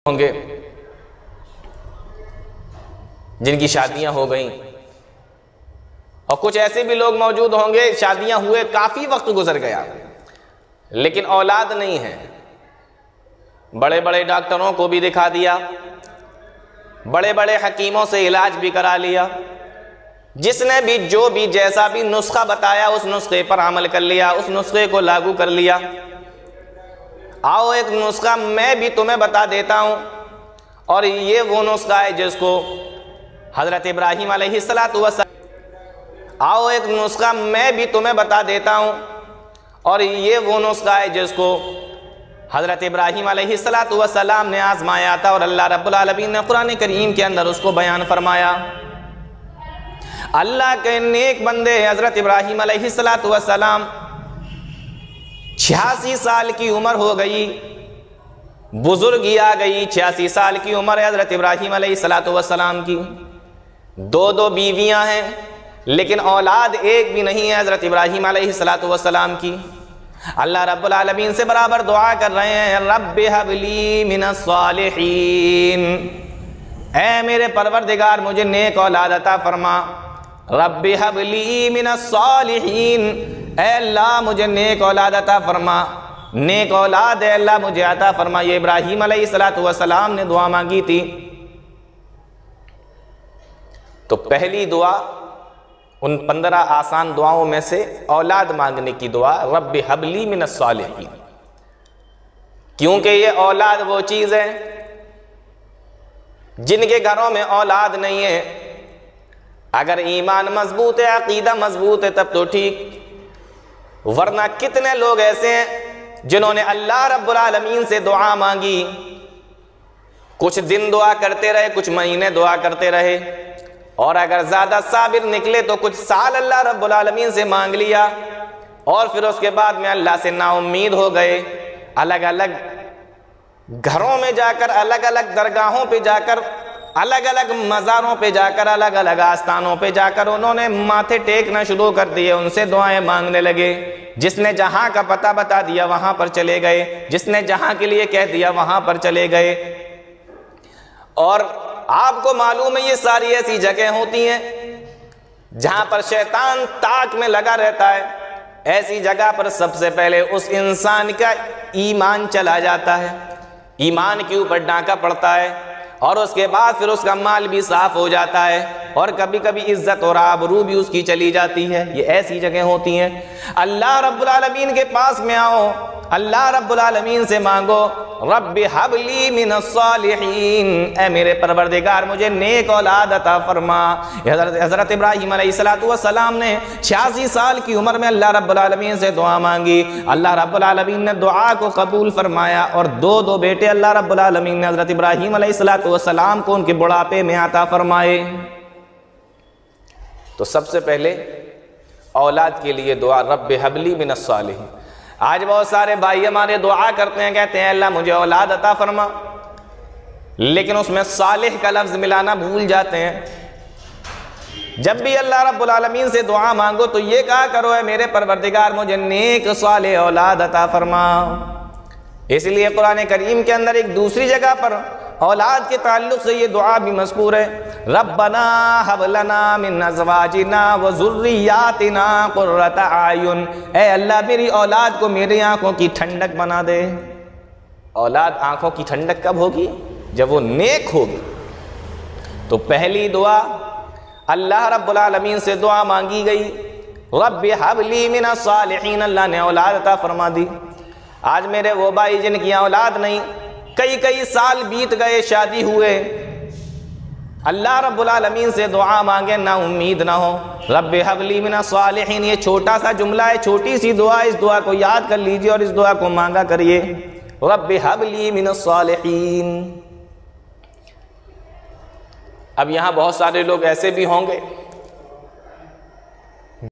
होंगे जिनकी शादियां हो गई, और कुछ ऐसे भी लोग मौजूद होंगे शादियां हुए काफी वक्त गुजर गया लेकिन औलाद नहीं है। बड़े बड़े डॉक्टरों को भी दिखा दिया, बड़े बड़े हकीमों से इलाज भी करा लिया, जिसने भी जो भी जैसा भी नुस्खा बताया उस नुस्खे पर अमल कर लिया, उस नुस्खे को लागू कर लिया। आओ एक नुस्खा मैं भी तुम्हें बता देता हूं, और ये वो नुस्खा है जिसको हजरत इब्राहीम अलैहिस्सलातु वस्सलाम, आओ एक नुस्खा मैं भी तुम्हें बता देता हूं, और ये वो नुस्खा है जिसको हजरत इब्राहीम अलैहिस्सलातु वस्सलाम ने आजमाया था, और अल्लाह रब्बुल आलमीन ने कुरान करीम के अंदर उसको बयान फरमाया। अल्लाह के नेक बंदे हजरत इब्राहीम अलैहिस्सलातु वस्सलाम 86 साल की उम्र हो गई, बुजुर्गी आ गई। 86 साल की उम्र है हजरत इब्राहीम अलैहिस्सलातु वस्सलाम की। 2 बीवियां हैं लेकिन औलाद एक भी नहीं है हजरत इब्राहीम अलैहिस्सलातु वस्सलाम की। अल्लाह रब्बुल आलमीन से बराबर दुआ कर रहे हैं, रब्बि हबली मिनस सालिहीन, ऐ मेरे परवरदिगार मुझे नेक औलाद अता फरमा। रब्बि हबली मिनस सालिहीन, ऐ अल्लाह मुझे नेक औलाद अता फरमा, नेक औलाद है अल्लाह मुझे अता फरमा। ये इब्राहीम अलैहिस्सलातु वस्सलाम ने दुआ मांगी थी। तो पहली दुआ उन 15 आसान दुआओं में से औलाद मांगने की दुआ, रब्बि हबली मिनस सालिहीन, क्योंकि ये औलाद वो चीज है जिनके घरों में औलाद नहीं है। अगर ईमान मजबूत है, अकीदा मजबूत है तब तो ठीक, वरना कितने लोग ऐसे हैं जिन्होंने अल्लाह रब्बुल आलमीन से दुआ मांगी, कुछ दिन दुआ करते रहे, कुछ महीने दुआ करते रहे, और अगर ज्यादा साबिर निकले तो कुछ साल अल्लाह रब्बुल आलमीन से मांग लिया, और फिर उसके बाद में अल्लाह से नाउम्मीद हो गए। अलग अलग घरों में जाकर, अलग अलग दरगाहों पे जाकर, अलग अलग मज़ारों पे जाकर, अलग अलग आस्थानों पे जाकर उन्होंने माथे टेकना शुरू कर दिए, उनसे दुआएं मांगने लगे। जिसने जहां का पता बता दिया वहां पर चले गए, जिसने जहां के लिए कह दिया वहां पर चले गए। और आपको मालूम है ये सारी ऐसी जगह होती हैं जहां पर शैतान ताक में लगा रहता है। ऐसी जगह पर सबसे पहले उस इंसान का ईमान चला जाता है, ईमान के ऊपर डांका पड़ता है, और उसके बाद फिर उसका माल भी साफ हो जाता है, और कभी कभी इज्जत और आबरू भी उसकी चली जाती है। ये ऐसी जगह होती हैं। अल्लाह रब्बुल आलमीन के पास में आओ, अल्लाह रब्बुल आलमीन से मांगो, रब्बि हबली मिनस सालिहीन, ऐ मेरे परवरदिगार मुझे नेक औलाद अता फरमा। हजरत इब्राहीम अलैहिस्सलातु वस्सलाम ने 86 साल की उम्र में अल्लाह रब्बुल आलमीन से दुआ मांगी। अल्लाह रब्बुल आलमीन ने दुआ को कबूल फरमाया, और 2 बेटे अल्लाह रब्बुल आलमीन ने हजरत इब्राहीम अलैहिस्सलातु वस्सलाम को उनके बुढ़ापे में अता फरमाए। तो सबसे पहले औलाद के लिए दुआ, रब्बि हबली मिनस सालिहीन। आज बहुत सारे भाई हमारे दुआ करते हैं, कहते हैं अल्लाह मुझे औलाद अता फरमा, लेकिन उसमें सालिह का लफ्ज मिलाना भूल जाते हैं। जब भी अल्लाह रब्बुल आलमीन से दुआ मांगो तो ये कहा करो, है मेरे परवरदिगार मुझे नेक सालिह औलाद अता फरमा। इसलिए कुरान करीम के अंदर एक दूसरी जगह पर औलाद के ताल्लुक से ये दुआ भी मज़कूर है, रब्बना हब लना मिन अज़वाजिना व ज़ुर्रिय्यातिना क़ुर्रता आयुन, ऐ अल्लाह मेरी औलाद को मेरी आंखों की ठंडक बना दे। औलाद आंखों की ठंडक कब होगी? जब वो नेक होगी। तो पहली दुआ अल्लाह रब्बुल आलमीन से दुआ मांगी गई, रब्बि हबली मिनस सालिहीन, अल्लाह ने औलाद अता फरमा दी। आज मेरे वो भाई जिनकी औलाद नहीं, कई कई साल बीत गए, शादी हुए, अल्लाह रब्बुल आलमीन से दुआ मांगे ना उम्मीद ना हो, रब्बि हबली मिनस सालिहीन। ये छोटा सा जुमला है, छोटी सी दुआ, इस दुआ को याद कर लीजिए और इस दुआ को मांगा करिए, रब्बि हबली मिनस सालिहीन। अब यहां बहुत सारे लोग ऐसे भी होंगे